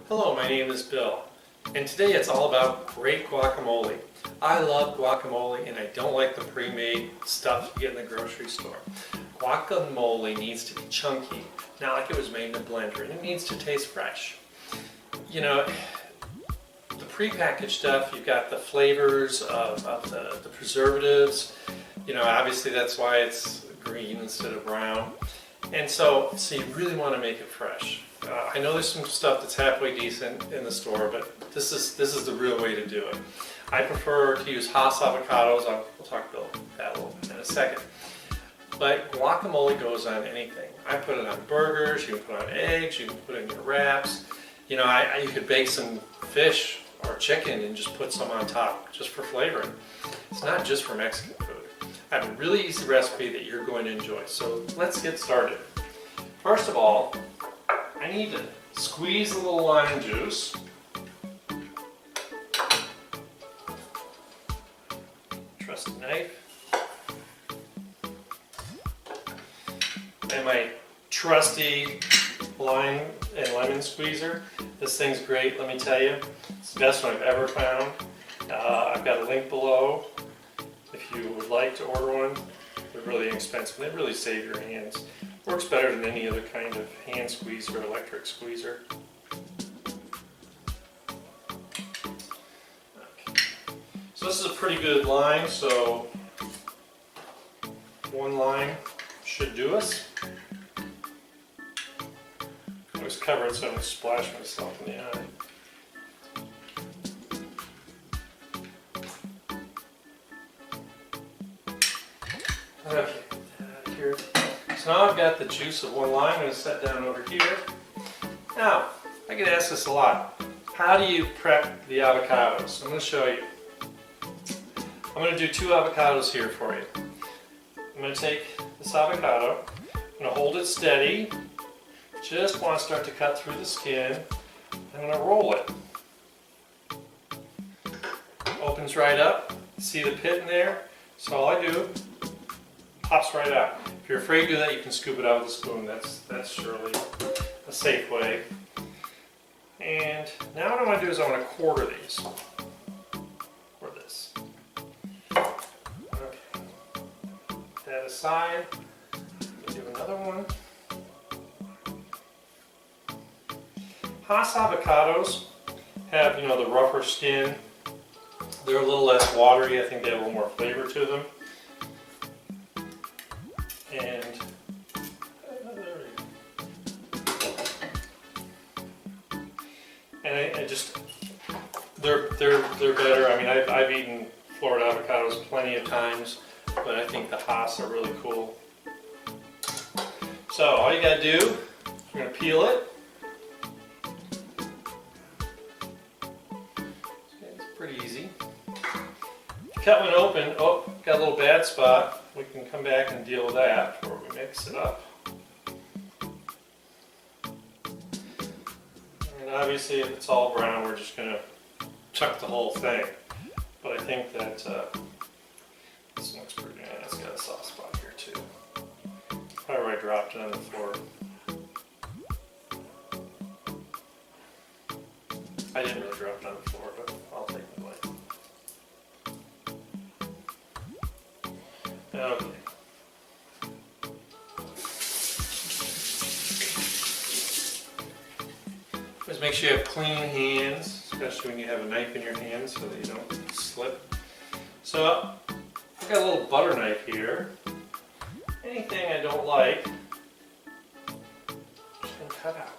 Hello, my name is Bill, and today it's all about great guacamole. I love guacamole and I don't like the pre-made stuff you get in the grocery store. Guacamole needs to be chunky, not like it was made in a blender, and it needs to taste fresh. You know, the pre-packaged stuff, you've got the flavors of the preservatives. You know, obviously that's why it's green instead of brown. And so you really want to make it fresh. I know there's some stuff that's halfway decent in the store, but this is the real way to do it. I prefer to use Hass avocados. We'll talk about that a little bit in a second. But guacamole goes on anything. I put it on burgers, you can put it on eggs, you can put it in your wraps. You know, you could bake some fish or chicken and just put some on top, just for flavoring. It's not just for Mexican food. I have a really easy recipe that you're going to enjoy. So let's get started. First of all, I need to squeeze a little lime juice. Trusty knife. And my trusty lime and lemon squeezer. This thing's great, let me tell you. It's the best one I've ever found. I've got a link below if you would like to order one. They're really inexpensive and they really save your hands. Works better than any other kind of hand squeezer or electric squeezer. Okay. So this is a pretty good lime, so one lime should do us. I always cover it so I don't splash myself in the eye. Okay, here. So now I've got the juice of one lime. I'm going to set down over here. Now, I get asked this a lot. How do you prep the avocados? I'm going to show you. I'm going to do 2 avocados here for you. I'm going to take this avocado, I'm going to hold it steady, just want to start to cut through the skin. I'm going to roll it. Opens right up. See the pit in there? So all I do, pops right out. If you're afraid to do that, you can scoop it out with a spoon. That's surely a safe way. And now what I want to do is I want to quarter these. For this. Okay. Put that aside. Do another one. Hass avocados have, you know, the rougher skin. They're a little less watery. I think they have a little more flavor to them. And I just, they're better. I mean, I've eaten Florida avocados plenty of times, but I think the Hass are really cool. So all you gotta do, you're gonna peel it. It's pretty easy. Cut one open. Oh, got a little bad spot. We can come back and deal with that before we mix it up. And obviously, if it's all brown, we're just going to chuck the whole thing. But I think that this looks pretty good. It's got a soft spot here too. However, I dropped it on the floor. I didn't really drop it on the floor, but I'll take the blame. Okay. Just make sure you have clean hands, especially when you have a knife in your hand so that you don't slip. So I've got a little butter knife here. Anything I don't like, I'm just going to cut out.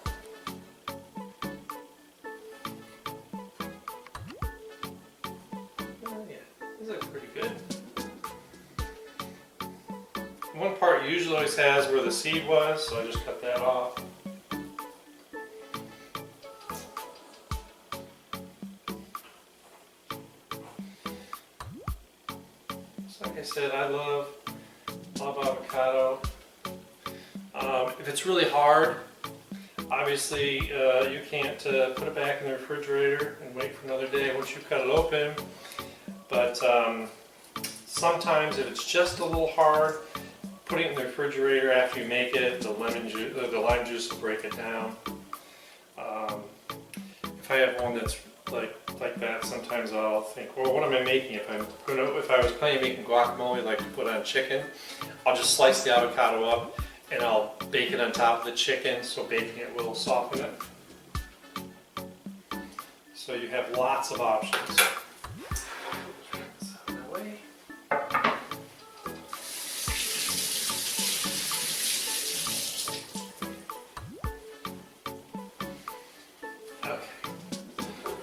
Oh yeah, these look pretty good. One part usually always has where the seed was, so I just cut that off. So like I said, I love avocado. If it's really hard, obviously you can't put it back in the refrigerator and wait for another day once you cut it open. But sometimes if it's just a little hard, put it in the refrigerator after you make it. The lime juice will break it down. if I have one that's like that, sometimes I'll think, well, what am I making? If I was planning on making guacamole, like to put on chicken, I'll just slice the avocado up and I'll bake it on top of the chicken, so baking it will soften it. So you have lots of options.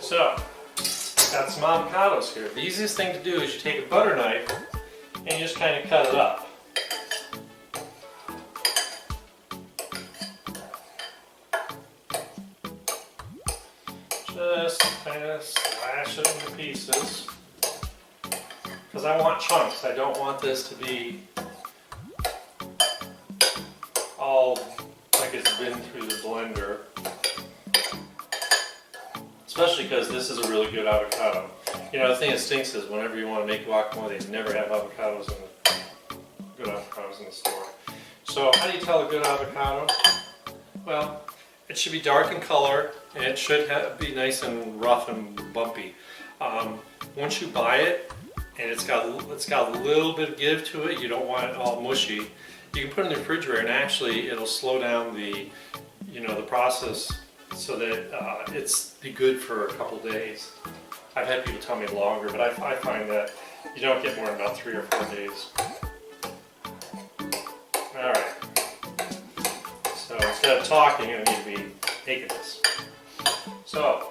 So, got some avocados here. The easiest thing to do is you take a butter knife and you just kind of cut it up. Just kind of slash it into pieces. Because I want chunks. I don't want this to be all like it's been through the blender. Especially because this is a really good avocado. You know, the thing that stinks is whenever you want to make guacamole, they never have good avocados in the store. So how do you tell a good avocado? Well, it should be dark in color and it should be nice and rough and bumpy. Once you buy it and it's got a little bit of give to it, you don't want it all mushy. You can put it in the refrigerator and actually it'll slow down the process, so that it's be good for a couple days. I've had people tell me longer, but I find that you don't get more than about 3 or 4 days. Alright, so instead of talking, I need to be making this. So,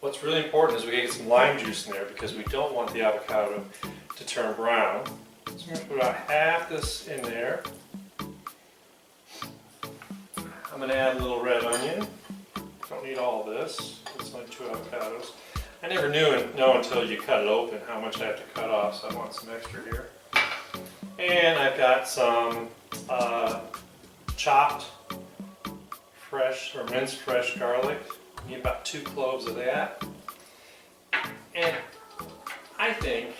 what's really important is we get some lime juice in there because we don't want the avocado to turn brown. So I'm going to put about half this in there. I'm going to add a little red onion. Don't need all this. It's only 2 avocados. I never know until you cut it open how much I have to cut off, so I want some extra here. And I've got some chopped fresh or minced fresh garlic. Need about 2 cloves of that. And I think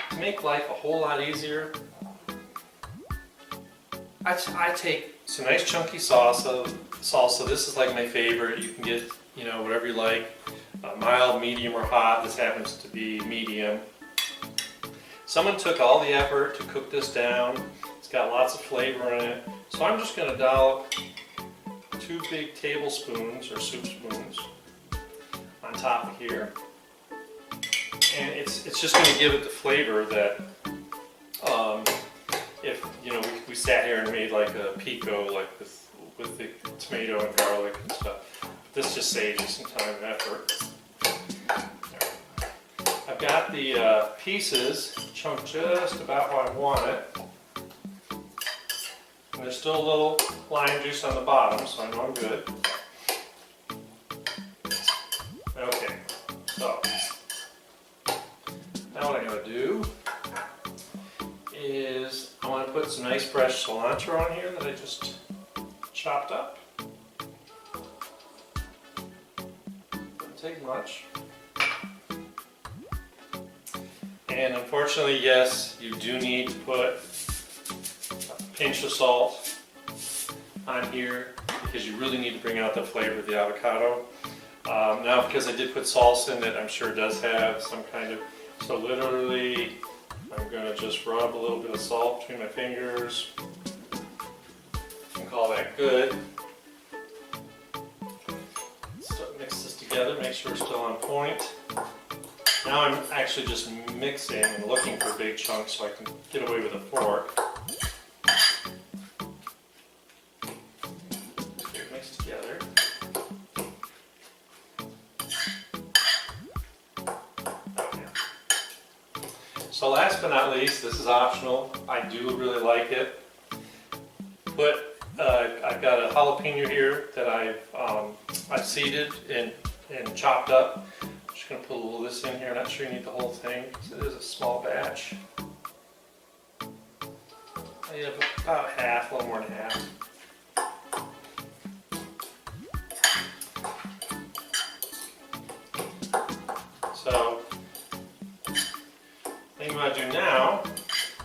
to make life a whole lot easier, I take some nice chunky salsa. This is like my favorite. You can get, whatever you like, mild, medium, or hot. This happens to be medium. Someone took all the effort to cook this down. It's got lots of flavor in it. So I'm just going to dollop 2 big tablespoons or soup spoons on top of here. And it's just going to give it the flavor that if we sat here and made like a pico, like with the tomato and garlic and stuff. This just saves you some time and effort. I've got the pieces chunked just about how I want it. And there's still a little lime juice on the bottom, so I know I'm good. Okay, so now what I'm going to do is I want to put some nice fresh cilantro on here that I just chopped up. Doesn't take much. And unfortunately, yes, you do need to put a pinch of salt on here because you really need to bring out the flavor of the avocado. Now, because I did put salsa in it, I'm sure it does have some kind of, so literally I'm going to just rub a little bit of salt between my fingers and call that good. So mix this together, make sure it's still on point. Now I'm actually just mixing and looking for big chunks so I can get away with a fork. Get it mixed together. Okay. So last but not least, this is optional. I do really like it. But I've got a jalapeno here that I've seeded and chopped up. I'm just going to put a little of this in here. I'm not sure you need the whole thing because it is a small batch. I have about half, a little more than half. So, the thing I'm going to do now,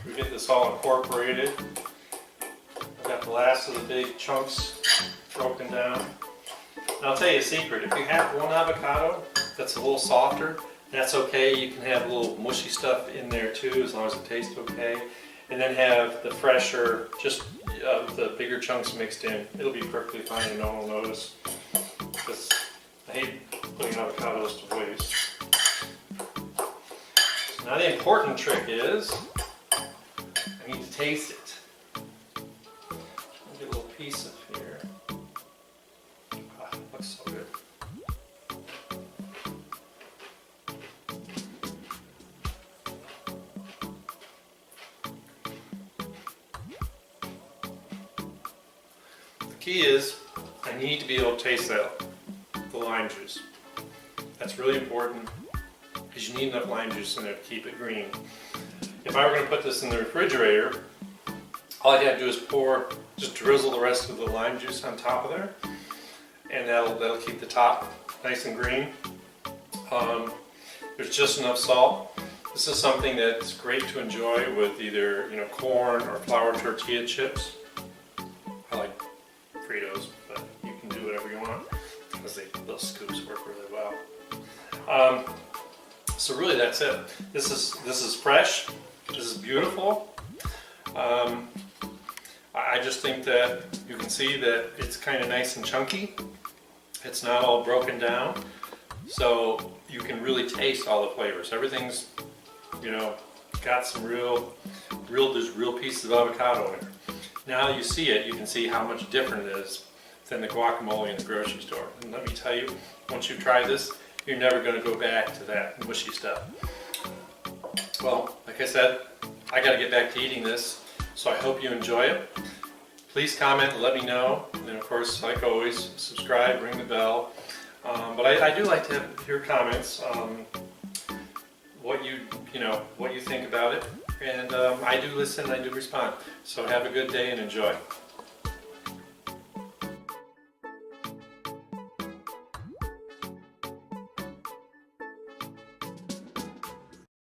we get this all incorporated. I've got the last of the big chunks broken down. And I'll tell you a secret, if you have one avocado that's a little softer, that's okay. You can have a little mushy stuff in there too, as long as it tastes okay. And then have the fresher, just the bigger chunks mixed in. It'll be perfectly fine and no one will notice. Because I hate putting avocados to waste. So now the important trick is, I need to taste it. I'll get a little piece of here. Ah, looks so good. The key is, I need to be able to taste the lime juice. That's really important because you need enough lime juice in there to keep it green. If I were going to put this in the refrigerator, all I have to do is just drizzle the rest of the lime juice on top of there, and that'll keep the top nice and green. There's just enough salt. This is something that's great to enjoy with either corn or flour tortilla chips. I like Fritos, but you can do whatever you want because those scoops work really well. So really, that's it. This is fresh. This is beautiful. I just think that you can see that it's kind of nice and chunky. It's not all broken down, so you can really taste all the flavors. Everything's, got some there's real pieces of avocado in there. Now you see it, you can see how much different it is than the guacamole in the grocery store. And let me tell you, once you try this, you're never going to go back to that mushy stuff. Well, like I said, I got to get back to eating this, so I hope you enjoy it. Please comment, let me know, and then of course, like always, subscribe, ring the bell. But I do like to have your comments, what you think about it, and I do listen, I do respond. So have a good day and enjoy.